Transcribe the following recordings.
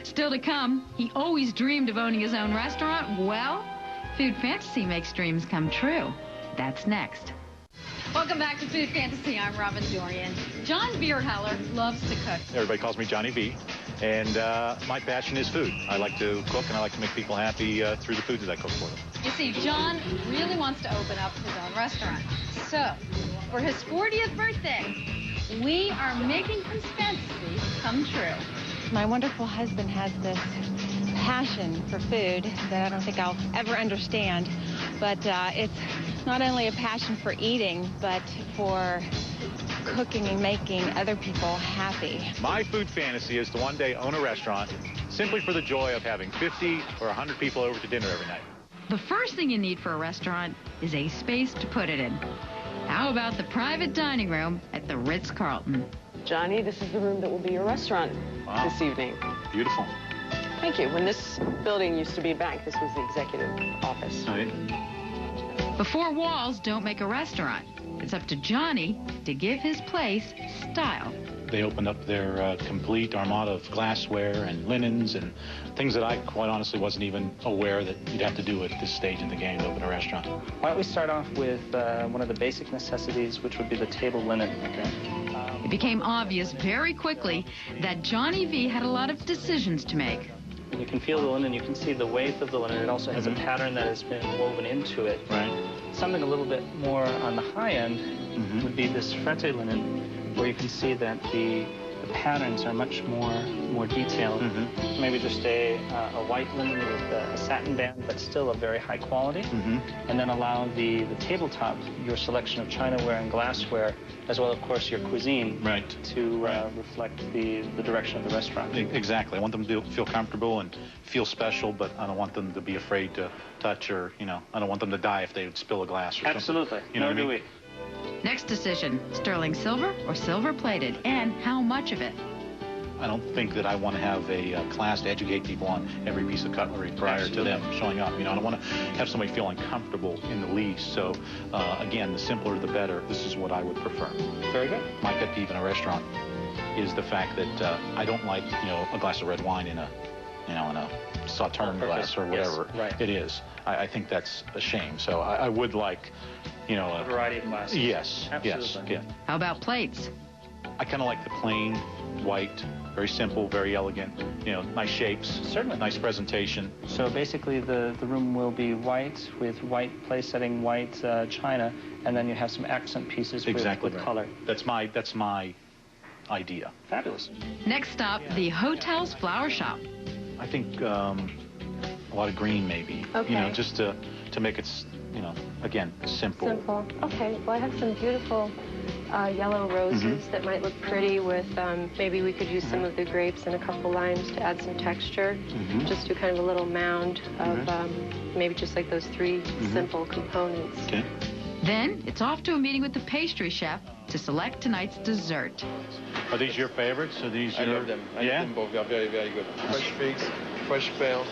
Still to come, he always dreamed of owning his own restaurant. Well, Food Fantasy makes dreams come true. That's next. Welcome back to Food Fantasy. I'm Robin Dorian. John Bierhaller loves to cook. Everybody calls me Johnny V. And my passion is food. I like to cook, and I like to make people happy through the food that I cook for them. You see, John really wants to open up his own restaurant. So, for his 40th birthday, we are making his fantasy come true. My wonderful husband has this passion for food that I don't think I'll ever understand. But it's not only a passion for eating, but for cooking and making other people happy. My food fantasy is to one day own a restaurant simply for the joy of having 50 or 100 people over to dinner every night. The first thing you need for a restaurant is a space to put it in. How about the private dining room at the Ritz Carlton? Johnny, this is the room that will be your restaurant this evening. Beautiful. Thank you. When this building used to be a bank, this was the executive office. Right. The four walls don't make a restaurant. It's up to Johnny to give his place style. They opened up their complete armada of glassware and linens and things that I quite honestly wasn't even aware that you'd have to do at this stage in the game to open a restaurant. Why don't we start off with one of the basic necessities, which would be the table linen. Okay. It became obvious very quickly that Johnny V had a lot of decisions to make. And you can feel the linen, you can see the weight of the linen. It also has a pattern that has been woven into it. Right. Something a little bit more on the high end would be this frette linen, where you can see that the patterns are much more detailed. Maybe just a white linen with a satin band, but still of very high quality. And then allow the tabletop, your selection of chinaware and glassware, as well, of course, your cuisine, to reflect the direction of the restaurant. Exactly. I want them to feel comfortable and feel special, but I don't want them to be afraid to touch or, I don't want them to die if they would spill a glass or Absolutely. something. You know what I mean? Next decision, sterling silver or silver plated, and how much of it? I don't think that I want to have a class to educate people on every piece of cutlery prior to them showing up. I don't want to have somebody feel uncomfortable in the least. So, again, the simpler the better. This is what I would prefer. Very good. My pet peeve in a restaurant is the fact that I don't like, a glass of red wine in a, in a Sauterne glass or whatever it is. I think that's a shame. So I would like, a variety of glasses. Yes. Absolutely. Yes. Yeah. How about plates? I kind of like the plain, white, very simple, very elegant, nice shapes. Certainly. Nice presentation. So basically the room will be white with white place setting, white china, and then you have some accent pieces with color. That's my idea. Fabulous. Next stop, the hotel's flower shop. I think a lot of green maybe. Okay. Just to make it, again, simple. Simple. Okay. Well, I have some beautiful yellow roses that might look pretty with, maybe we could use some of the grapes and a couple limes to add some texture. Just do kind of a little mound of maybe just like those three simple components. Okay. Then it's off to a meeting with the pastry chef to select tonight's dessert. Are these your favorites? Are these I love them. I love them both. They are very, very good. Fresh figs, fresh pears,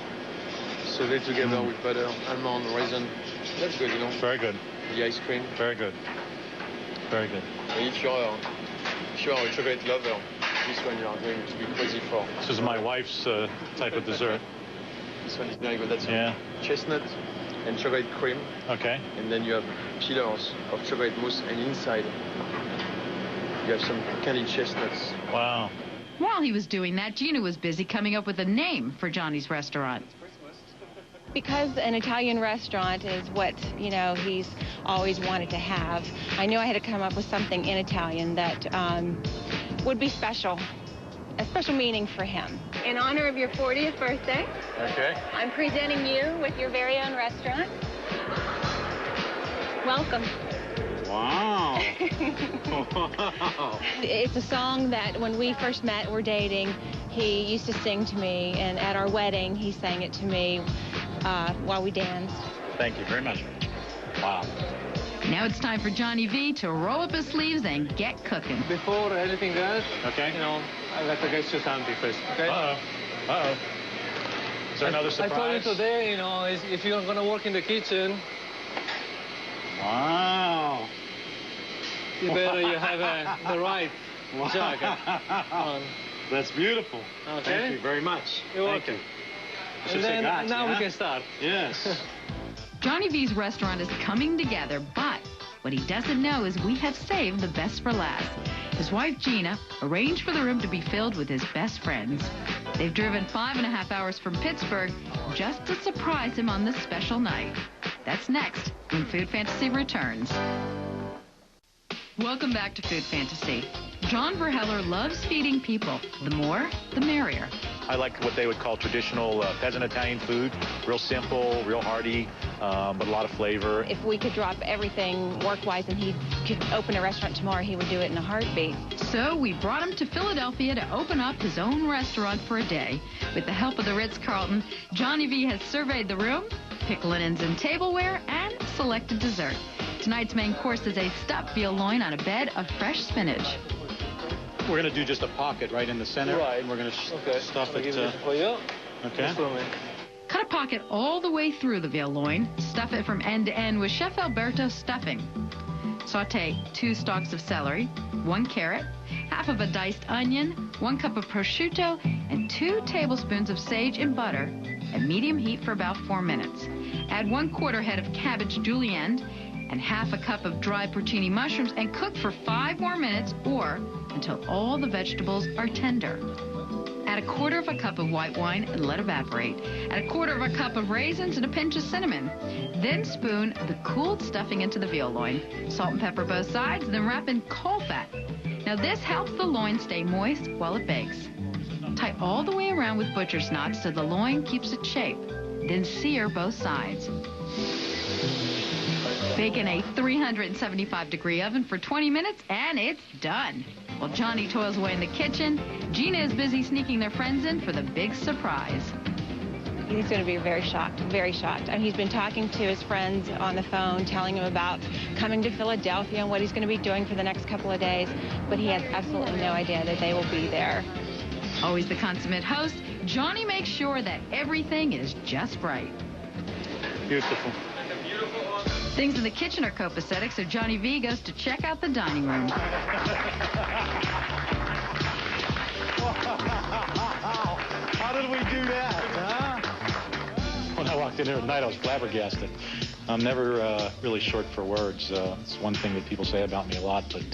served together with butter, almond, raisin. That's good, Very good. The ice cream. Very good. Very good. And if you're a chocolate lover, this one you are going to be crazy for. This is my wife's type of dessert. This one is very good. That's chestnut and chocolate cream. Okay. And then you have pillars of chocolate mousse, and inside you have some candied chestnuts. Wow. While he was doing that, Gina was busy coming up with a name for Johnny's restaurant. Because an Italian restaurant is what, he's always wanted to have, I knew I had to come up with something in Italian that would be special, a special meaning for him. In honor of your 40th birthday, I'm presenting you with your very own restaurant. Welcome. Wow. It's a song that when we first met, we're dating, he used to sing to me, and at our wedding, he sang it to me while we danced. Thank you very much. Wow. Now it's time for Johnny V to roll up his sleeves and get cooking. Before anything else, I got to get you something first, okay? Uh-oh. Is there another surprise? I told you today, if you're going to work in the kitchen, wow. You have the right jug. That's beautiful. Okay. Thank you very much. You're Thank welcome. you. And then now we can start. Yes. Johnny V's restaurant is coming together, but what he doesn't know is we have saved the best for last. His wife, Gina, arranged for the room to be filled with his best friends. They've driven 5.5 hours from Pittsburgh just to surprise him on this special night. That's next when Food Fantasy returns. Welcome back to Food Fantasy. John Verheller loves feeding people. The more, the merrier. I like what they would call traditional peasant Italian food. Real simple, real hearty, but a lot of flavor. If we could drop everything work-wise and he could open a restaurant tomorrow, he would do it in a heartbeat. So we brought him to Philadelphia to open up his own restaurant for a day. With the help of the Ritz Carlton, Johnny V has surveyed the room, picked linens and tableware, and selected dessert. Tonight's main course is a stuffed veal loin on a bed of fresh spinach. We're going to do just a pocket right in the center. Right. And we're going to stuff it. For you. Okay. Cut a pocket all the way through the veal loin. Stuff it from end to end with Chef Alberto's stuffing. Sauté 2 stalks of celery, 1 carrot, half of a diced onion, 1 cup of prosciutto, and 2 tablespoons of sage and butter at medium heat for about 4 minutes. Add 1/4 head of cabbage julienne and half a cup of dried porcini mushrooms and cook for 5 more minutes or until all the vegetables are tender. Add 1/4 cup of white wine and let evaporate. Add 1/4 cup of raisins and a pinch of cinnamon. Then spoon the cooled stuffing into the veal loin. Salt and pepper both sides, then wrap in coal fat. Now this helps the loin stay moist while it bakes. Tie all the way around with butcher's knots so the loin keeps its shape. Then sear both sides. Bake in a 375-degree oven for 20 minutes, and it's done. While Johnny toils away in the kitchen, Gina is busy sneaking their friends in for the big surprise. He's going to be very shocked, very shocked. And he's been talking to his friends on the phone, telling them about coming to Philadelphia and what he's going to be doing for the next couple of days. But he has absolutely no idea that they will be there. Always the consummate host, Johnny makes sure that everything is just right. Beautiful. Things in the kitchen are copacetic, so Johnny V goes to check out the dining room. How did we do that, huh? When I walked in here tonight, I was flabbergasted. I'm never really short for words. It's one thing that people say about me a lot, but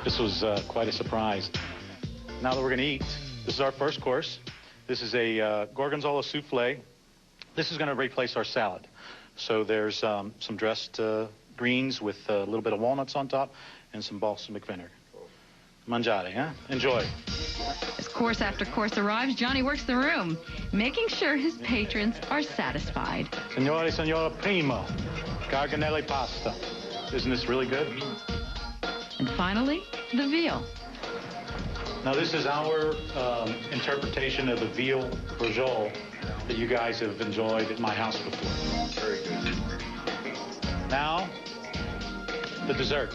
this was quite a surprise. Now that we're going to eat, this is our first course. This is a gorgonzola souffle. This is going to replace our salad. So there's some dressed greens with a little bit of walnuts on top and some balsamic vinegar. Mangiare, huh? Enjoy. As course after course arrives, Johnny works the room, making sure his patrons are satisfied. Signore, signora, primo, garganelle pasta. Isn't this really good? And finally, the veal. Now, this is our interpretation of the veal brujol that you guys have enjoyed at my house before. Very good. Now, the dessert.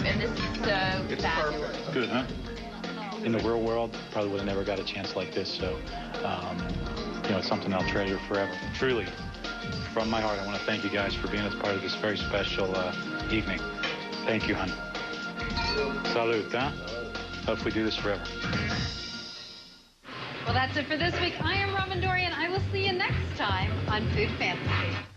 And this is so fabulous. Good, huh? In the real world, probably would have never got a chance like this, so, you know, it's something I'll treasure forever. Truly, from my heart, I want to thank you guys for being a part of this very special evening. Thank you, hon. Salute, huh? Hope we do this forever. Well, that's it for this week. I am Robin Dorian. I will see you next time on Food Fantasy.